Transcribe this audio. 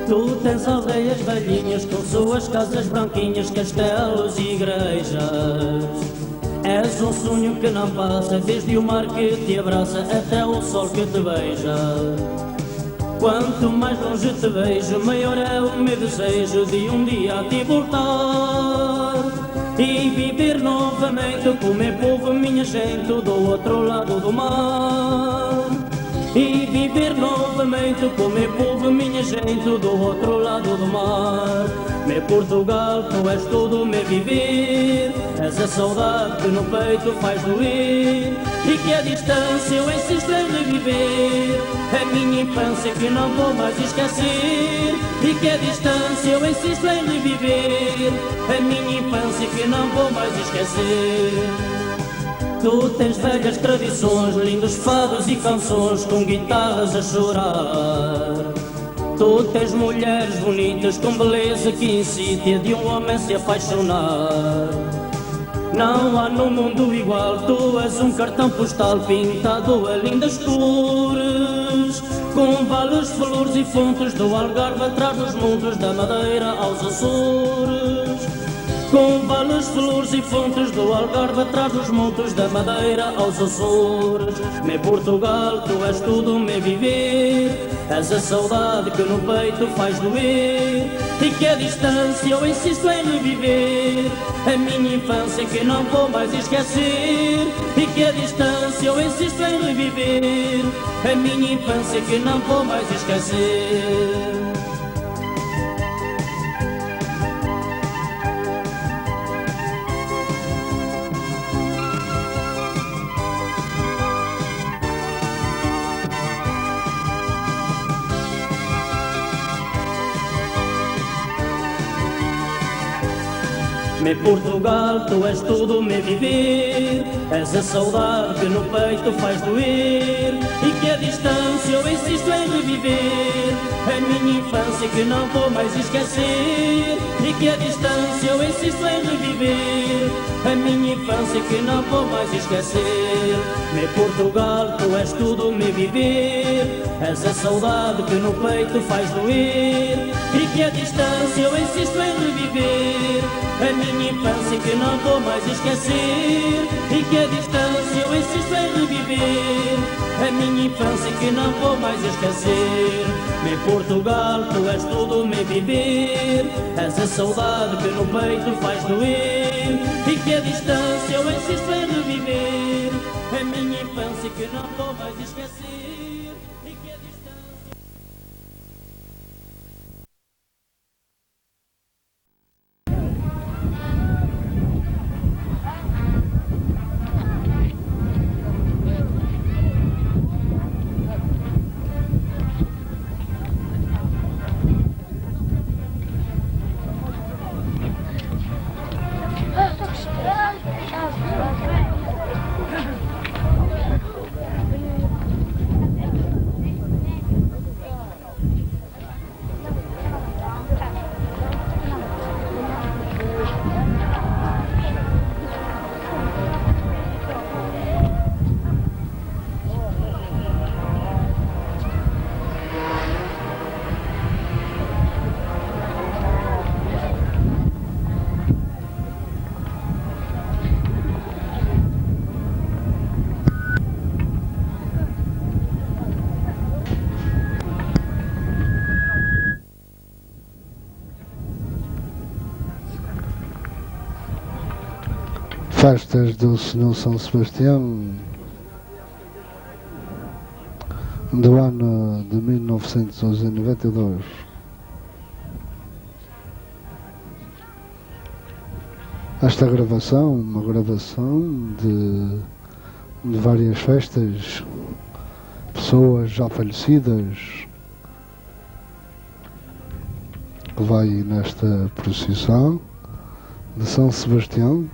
Tu tens aldeias velhinhas com suas casas branquinhas, castelos e igrejas. És um sonho que não passa, desde o mar que te abraça até o sol que te beija. Quanto mais longe te vejo, maior é o meu desejo de um dia te voltar e viver novamente com meu povo, minha gente, do outro lado do mar. E viver novamente com meu povo, minha gente, do outro lado do mar. Meu Portugal, tu és todo o meu viver, és a saudade que no peito faz doer e que a distância eu insisto em reviver. É minha infância que não vou mais esquecer e que a distância eu insisto em reviver. É minha infância que não vou mais esquecer. Tu tens velhas tradições, lindos fados e canções com guitarras a chorar. Tu tens mulheres bonitas com beleza que incita de um homem se apaixonar. Não há no mundo igual, tu és um cartão postal pintado a lindas cores, com vales, flores e fontes do Algarve atrás dos montes, da Madeira aos Açores. Com vales, flores e fontes do Algarve atrás dos montes, da Madeira aos Açores. Meu Portugal, tu és tudo o meu viver, és a saudade que no peito faz doer e que a distância eu insisto em reviver. A minha infância que não vou mais esquecer e que a distância eu insisto em reviver. A minha infância que não vou mais esquecer. Meu Portugal, tu és tudo o meu viver, és a saudade que no peito faz doer e que a distância eu insisto em reviver. É minha infância que não vou mais esquecer e que a distância eu insisto em reviver. A minha infância que não vou mais esquecer. Meu Portugal, tu és tudo o meu viver, és a saudade que no peito faz doer e que a distância eu insisto em reviver. A minha infância que não vou mais esquecer e que a distância eu insisto em reviver. A minha infância que não vou mais esquecer. Meu Portugal, tu és todo o meu viver, és a saudade que no peito faz doer e que a distância eu insisto em reviver. A minha infância que não vou mais esquecer e que a distância... Festas do Senhor São Sebastião do ano de 1992. Esta gravação, uma gravação de várias festas, pessoas já falecidas, que vai nesta procissão de São Sebastião.